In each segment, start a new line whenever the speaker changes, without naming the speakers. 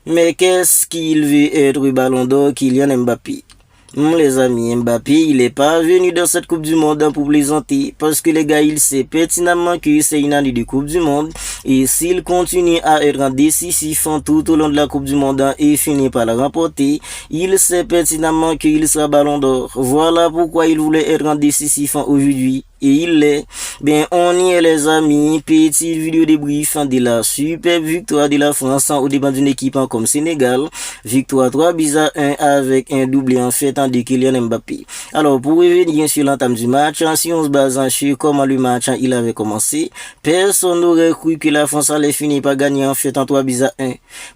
Mais qu'est-ce qu'il veut être Ballon d'Or Kylian Mbappé? Les amis, Mbappé, il est pas venu dans cette Coupe du Monde pour plaisanter, parce que les gars, il sait pertinemment que c'est une année de Coupe du Monde, et s'il continue à être décisif tout au long de la Coupe du Monde et finit par la remporter, il sait pertinemment qu'il sera Ballon d'Or. Voilà pourquoi il voulait être décisif aujourd'hui. Et il l'est. Ben, on y est les amis. Petite vidéo débrief de la super victoire de la France au dépend d'une équipe comme Sénégal. Victoire 3-1 avec un doublé en fait de Kylian Mbappé. Alors, pour revenir sur l'entame du match, si on se base sur comment le match il avait commencé, personne n'aurait cru que la France allait finir par gagner en fait en 3-1.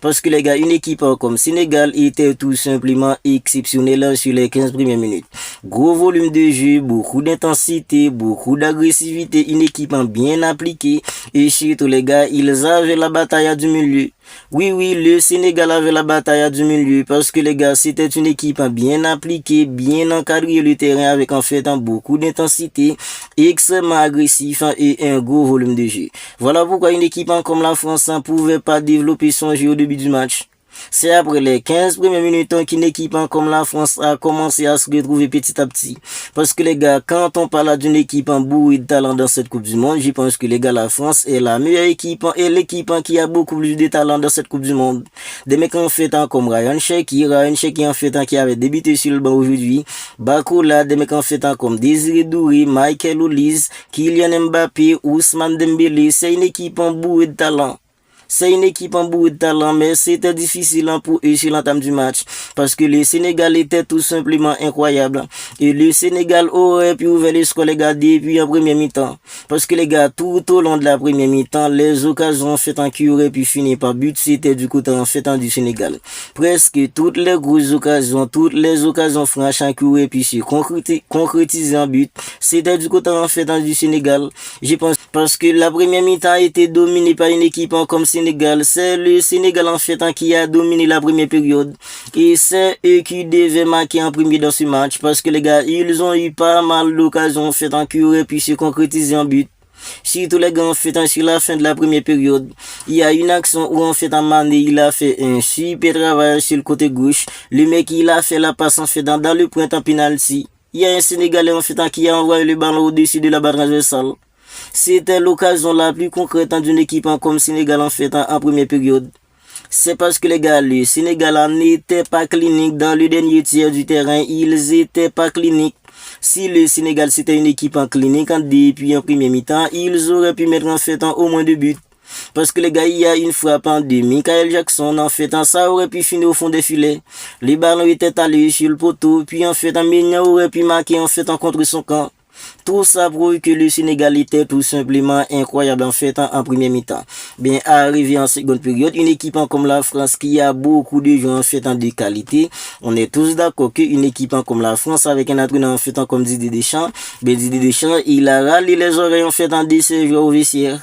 Parce que les gars, une équipe comme Sénégal était tout simplement exceptionnelle sur les 15 premières minutes. Gros volume de jeu, beaucoup d'intensité, beaucoup d'agressivité, une équipe bien appliquée. Et surtout les gars, ils avaient la bataille du milieu. Oui, le Sénégal avait la bataille du milieu parce que les gars, c'était une équipe bien appliquée, bien encadrée le terrain avec en fait beaucoup d'intensité, extrêmement agressif et un gros volume de jeu. Voilà pourquoi une équipe comme la France ne pouvait pas développer son jeu au début du match. C'est après les 15 premières minutes qu'une équipe comme la France a commencé à se retrouver petit à petit. Parce que les gars, quand on parle d'une équipe bourrée de talent dans cette Coupe du Monde, je pense que les gars, la France est la meilleure équipe et l'équipe qui a beaucoup plus de talent dans cette Coupe du Monde. Des mecs en fait comme Ryan Cherki en fait qui avait débuté sur le banc aujourd'hui. Bakola, des mecs en fait comme Désiré Doué, Michael Olise, Kylian Mbappé, Ousmane Dembélé. C'est une équipe bourrée de talent. C'est une équipe bourrée de talent, mais c'était difficile pour eux sur l'entame du match. Parce que le Sénégal était tout simplement incroyable. Et le Sénégal aurait pu ouvrir le score, les gars, depuis en première mi-temps. Parce que les gars, tout au long de la première mi-temps, les occasions faites qui auraient pu finir par but, c'était du côté en fait du Sénégal. Presque toutes les grosses occasions, toutes les occasions franches qui auraient pu se concrétiser en but, c'était du côté en fait du Sénégal. Je pense parce que la première mi-temps a été dominée par une équipe comme Sénégal. C'est le Sénégal en fait qui a dominé la première période. Et c'est eux qui devaient marquer en premier dans ce match. Parce que les gars, ils ont eu pas mal d'occasions en fait qui auraient pu se concrétiser en but. Surtout les gars en fait sur la fin de la première période, il y a une action où en fait Mané il a fait un super travail sur le côté gauche. Le mec il a fait la passe en fait dans le printemps penalty. Il y a un Sénégalais en fait qui a envoyé le ballon au-dessus de la barre transversale. C'était l'occasion la plus concrète d'une équipe comme Sénégal en fait en première période. C'est parce que les gars, le Sénégal n'était pas clinique dans le dernier tiers du terrain. Ils étaient pas cliniques. Si le Sénégal c'était une équipe en clinique depuis en première mi-temps, ils auraient pu mettre en fait au moins 2 buts. Parce que les gars, il y a une frappe de Michael Jackson, en fait, ça aurait pu finir au fond des filets. Les ballons étaient allés sur le poteau, puis en fait, Ménia aurait pu marquer en fait contre son camp. Tout ça prouve que le Sénégal était tout simplement incroyable en fait en première mi-temps. Bien, arrivé en seconde période, une équipe comme la France qui a beaucoup de joueurs en fait de qualité. On est tous d'accord qu'une équipe comme la France avec un entraîneur en fait comme Didier Deschamps, il a râlé les oreilles en fait de ses joueurs au vestiaire.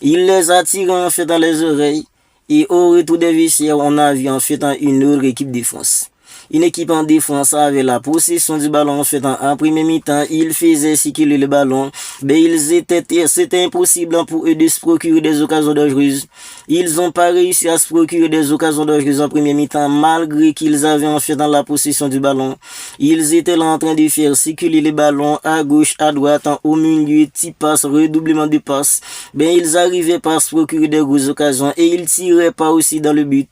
Il les a tirés en fait dans les oreilles. Et au retour des vestiaires, on a vu en fait une autre équipe de France. Une équipe en défense avait la possession du ballon en fait en première mi-temps. Ils faisaient circuler le ballon. Mais c'était impossible pour eux de se procurer des occasions dangereuses. Ils n'ont pas réussi à se procurer des occasions dangereuses en première mi-temps malgré qu'ils avaient en fait dans la possession du ballon. Ils étaient là en train de faire circuler le ballon à gauche, à droite, au milieu, petit passe, redoublement de passes. Ben ils arrivaient pas à se procurer des grosses occasions et ils tiraient pas aussi dans le but.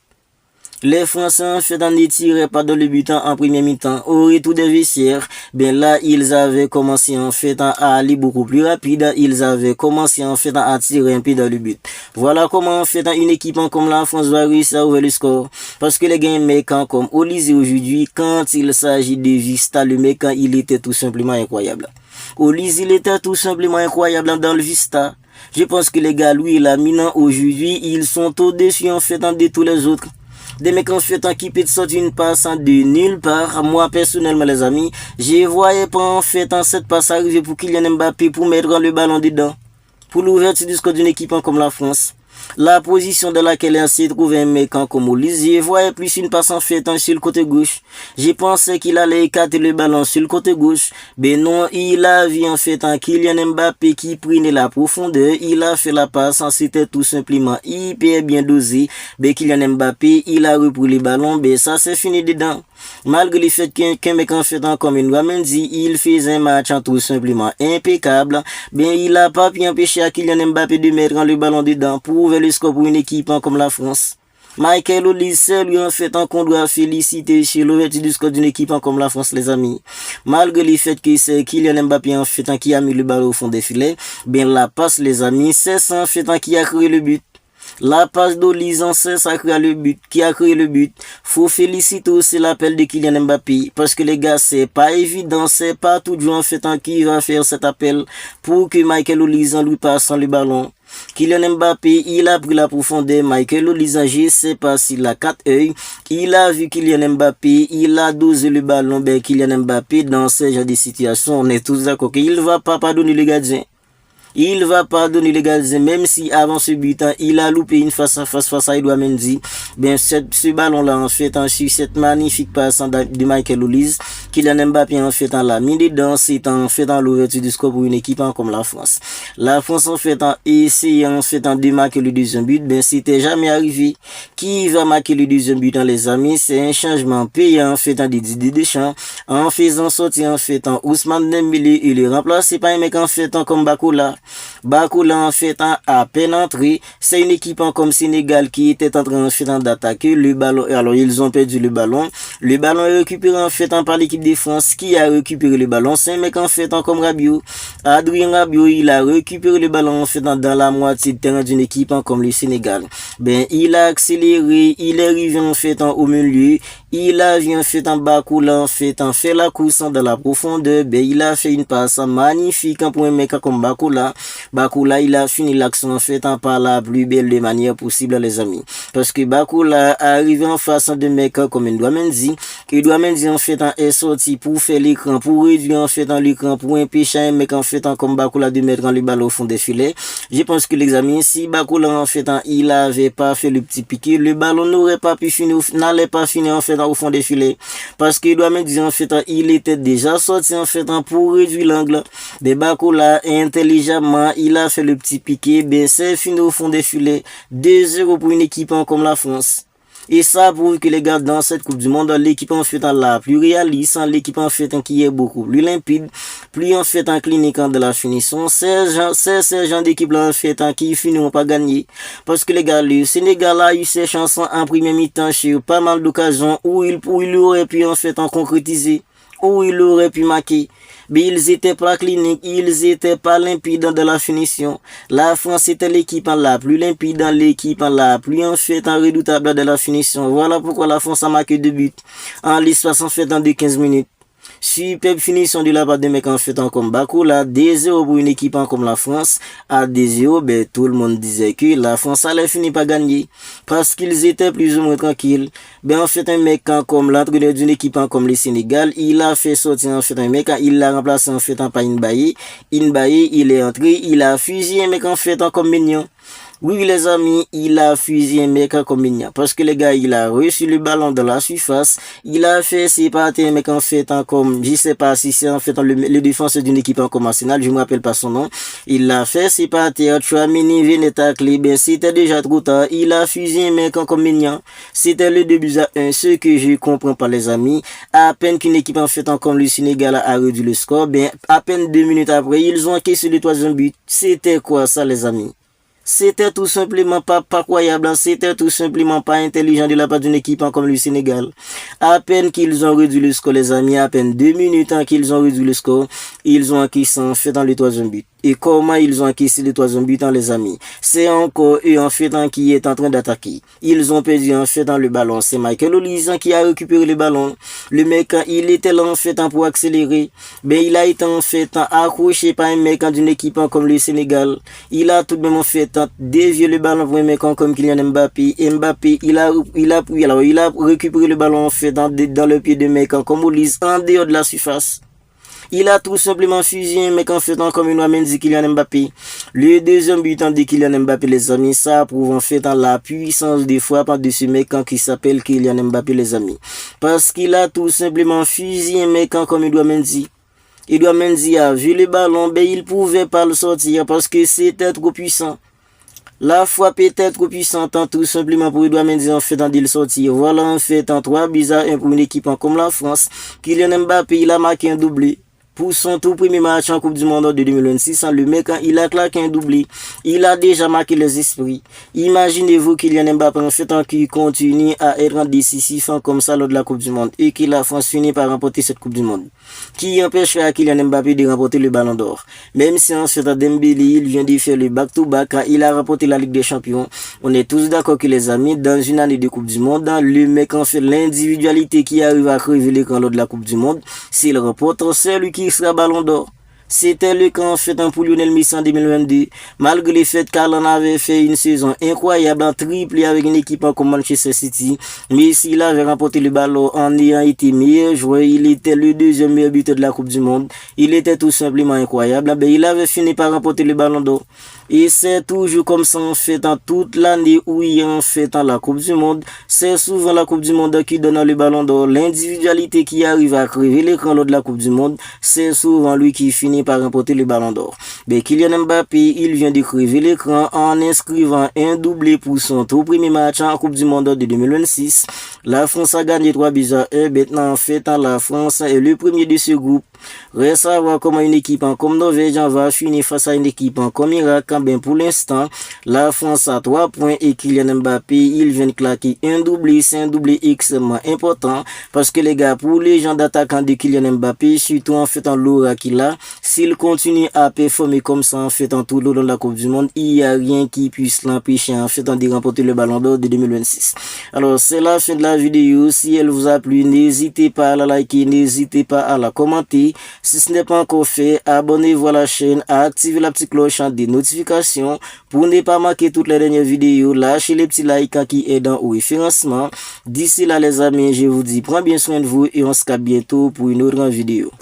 Les Français en fait ne tiraient pas dans le but en première mi-temps. Au retour des vestiaires, ben là ils avaient commencé en fait à aller beaucoup plus rapide. Ils avaient commencé en fait à tirer un peu dans le but. Voilà comment en fait une équipe comme la France va réussir à ouvrir le score. Parce que les gars mecs comme Olise aujourd'hui, quand il s'agit de Vista, le mec il était tout simplement incroyable. Olise il était tout simplement incroyable dans le Vista. Je pense que les gars lui là maintenant aujourd'hui ils sont au-dessus en fait de tous les autres. Des mecs en fait qui peut sortir une passe de nulle part. Moi personnellement les amis, je voyais pas en fait cette passe arriver pour Kylian Mbappé pour mettre le ballon dedans. Pour l'ouverture du score d'une équipe comme la France. La position dans laquelle il s'est trouvé un mec comme Olise, je voyais plus une passe en fait sur le côté gauche. Je pensais qu'il allait écarter le ballon sur le côté gauche. Mais non, il a vu en fait un Kylian Mbappé qui prenait la profondeur. Il a fait la passe, c'était tout simplement hyper bien dosé. Mais Kylian Mbappé, il a repris le ballon, mais ça c'est fini dedans. Malgré le fait qu'un mec en fait comme une Mendy, il faisait un match tout simplement impeccable. Ben il a pas pu empêcher à Kylian Mbappé de mettre le ballon dedans pour ouvrir le score pour une équipe comme la France. Michael Olise, lui en fait qu'on doit féliciter chez l'ouverture du score d'une équipe comme la France, les amis. Malgré le fait que c'est Kylian Mbappé en fait qui a mis le ballon au fond des filets, ben la passe les amis, c'est ça en fait qui a créé le but. La passe d'Olise en cesse a créé le but, qui a créé le but. Faut féliciter aussi l'appel de Kylian Mbappé, parce que les gars, c'est pas évident, c'est pas tout joueur en fait qui va faire cet appel pour que Michael Olise lui passe le ballon. Kylian Mbappé, il a pris la profondeur. Michael Olise, je sais pas s'il a 4 œils. Il a vu Kylian Mbappé, il a dosé le ballon. Ben, Kylian Mbappé, dans ce genre de situation, on est tous d'accord qu'il va pas pardonner le gardien. Il va pas donner les gars, même si avant ce but, il a loupé une face à Edouard Mendy. Ben, ce ballon-là, en fait, sur cette magnifique passe de Michael Olise, Kylian Mbappé, en fait, l'a mis dedans, c'est en fait, l'ouverture du score pour une équipe comme la France. La France, en fait, essayant, en fait, de marquer le deuxième but, ben, c'était jamais arrivé. Qui va marquer le deuxième but, les amis? C'est un changement payant, en fait, de Didier Deschamps, en faisant sortir, en fait, Ousmane Dembélé, et le remplacer par un mec, en fait, comme Bakola. Bakola en fait à peine entré, c'est une équipe comme Sénégal qui était en train en fait d'attaquer le ballon. Alors ils ont perdu le ballon est récupéré en fait par l'équipe de France qui a récupéré le ballon. C'est un mec en fait comme Rabiot. Adrien Rabiot, il a récupéré le ballon en fait dans la moitié de terrain d'une équipe comme le Sénégal. Ben il a accéléré, il est arrivé en fait au milieu, il a vu en fait Bakola en fait fait la course dans la profondeur. Ben il a fait une passe magnifique pour un mec comme Bakola. Bakola, il a fini l'action en fait par la plus belle des manières possibles, les amis. Parce que Bakola arrivé en face de mec comme Edouard Mendy. Edouard Mendy en fait est sorti pour faire l'écran, pour réduire en fait l'écran, pour empêcher un mec en fait comme Bakola de mettre le ballon au fond des filets. Je pense que les amis, si Bakola en fait il avait pas fait le petit piqué, le ballon n'aurait pas pu finir, n'allait pas finir en fait au fond des filets. Parce que Edouard Mendy en fait il était déjà sorti en fait pour réduire l'angle. Mais Bakola intelligemment il a fait le petit piqué, ben c'est fini au fond des filets. 2-0 pour une équipe comme la France. Et ça prouve que les gars, dans cette Coupe du Monde, l'équipe en fait la plus réaliste, l'équipe en fait qui est beaucoup plus limpide, plus en fait en clinique de la finition. C'est ces gens d'équipe là en fait qui finiront pas gagner. Parce que les gars, le Sénégal a eu ses chansons en première mi-temps sur pas mal d'occasions où il aurait pu en fait en concrétiser, où il aurait pu marquer. Mais ils étaient pas cliniques, ils étaient pas limpides dans la finition. La France était l'équipe la plus limpide, l'équipe la plus en fait en redoutable de la finition. Voilà pourquoi la France a marqué 2 buts en l'espace en fait de 15 minutes. Superbe finition de la part de mecs en fait comme Bakola, 2-0 pour une équipe comme la France. À 2-0, ben tout le monde disait que la France allait finir par gagner parce qu'ils étaient plus ou moins tranquilles. Ben en fait un mec comme l'entraîneur d'une équipe comme le Sénégal, il a fait sortir en fait un mec, il l'a remplacé en fait par Inbaye, il est entré, il a fusillé un mec en fait comme Mignon. Oui les amis, il a fusillé un mec comme Mignon. Parce que le gars, il a reçu le ballon dans la surface. Il a fait séparer un mec en fait comme, je sais pas si c'est en fait le défenseur d'une équipe comme Arsenal, je me rappelle pas son nom. Il a fait séparer Tchouaméni, Veneta, ben c'était déjà trop tard. Il a fusillé un mec comme Mignon. C'était le 2-1. Ce que je comprends pas les amis. À peine qu'une équipe en fait comme le Sénégal a réduit le score, ben à peine 2 minutes après, ils ont encaissé le 3e but. C'était quoi ça les amis? C'était tout simplement pas croyable, c'était tout simplement pas intelligent de la part d'une équipe comme le Sénégal. À peine qu'ils ont réduit le score, les amis, à peine 2 minutes qu'ils ont réduit le score, ils ont encaissé en fait dans le 3e but. Et comment ils ont encaissé le 3e but, les amis? C'est encore eux en fait qui est en train d'attaquer. Ils ont perdu en fait dans le ballon. C'est Michael Olise qui a récupéré le ballon. Le mec, il était là en fait pour accélérer. Mais il a été en fait accroché par un mec d'une équipe comme le Sénégal. Il a tout de même en fait dévié le ballon pour un mec comme Kylian Mbappé. Mbappé, il a récupéré le ballon en fait dans le pied de mec comme Olise en dehors de la surface. Il a tout simplement fusillé un mec en fait comme une Mendy Kylian Mbappé. Le deuxième but de Kylian Mbappé, les amis, ça prouve en fait la puissance des frappes de ce mec qui s'appelle Kylian Mbappé, les amis. Parce qu'il a tout simplement fusillé un mec comme Edouard Mendy. Edouard Mendy a vu le ballon, mais il pouvait pas le sortir parce que c'était trop puissant. La frappe était trop puissante, tout simplement pour Edouard Mendy en fait de le sortir. Voilà en fait en 3 buts à 1 pour une équipe comme la France. Kylian Mbappé, il a marqué un doublé. Pour son tout premier match en Coupe du Monde de 2026, le mec, il a claqué un doublé. Il a déjà marqué les esprits. Imaginez-vous Kylian Mbappé en fait qui continue à être décisif comme ça lors de la Coupe du Monde et que la France finit par remporter cette Coupe du Monde. Qui empêchera Kylian Mbappé de remporter le Ballon d'Or. Même si en fait Dembélé, il vient de faire le back-to-back quand il a remporté la Ligue des Champions. On est tous d'accord que les amis, dans une année de Coupe du Monde, le mec en fait l'individualité qui arrive à crever l'écran lors de la Coupe du Monde, s'il remporte, c'est lui qui sera Ballon d'Or. C'était le cas en fait pour Lionel Messi en 2022. Malgré le fait qu'Alan avait fait une saison incroyable en triplé avec une équipe comme Manchester City, Messi il avait remporté le ballon en ayant été meilleur joueur. Il était le deuxième meilleur buteur de la Coupe du Monde. Il était tout simplement incroyable. Ben, il avait fini par remporter le Ballon d'Or. Et c'est toujours comme ça en fait en toute l'année où il y a en fait en la Coupe du Monde. C'est souvent la Coupe du Monde qui donne le Ballon d'Or. L'individualité qui arrive à crever l'écran lors de la Coupe du Monde, c'est souvent lui qui finit par remporter le Ballon d'Or. Mais Kylian Mbappé, il vient de crever l'écran en inscrivant un doublé pour son tout premier match en Coupe du Monde de 2026. La France a gagné 3 buts à 1. Maintenant en fait la France est le premier de ce groupe. Reste à voir comment une équipe comme Norvège va finir face à une équipe comme Irak. Ben pour l'instant, la France a 3 points et Kylian Mbappé, il vient de claquer un doublé. C'est un doublé extrêmement important parce que les gars, pour les gens d'attaquant de Kylian Mbappé, surtout en fait en l'aura qu'il a, s'il continue à performer comme ça en fait en tout le long de la Coupe du Monde, il n'y a rien qui puisse l'empêcher en fait de remporter le Ballon d'Or de 2026. Alors c'est la fin de la vidéo. Si elle vous a plu, n'hésitez pas à la liker, n'hésitez pas à la commenter. Si ce n'est pas encore fait, abonnez-vous à la chaîne, activez la petite cloche des notifications pour ne pas manquer toutes les dernières vidéos. Lâchez les petits likes qui aident au référencement. D'ici là les amis, je vous dis prends bien soin de vous et on se capte bientôt pour une autre vidéo.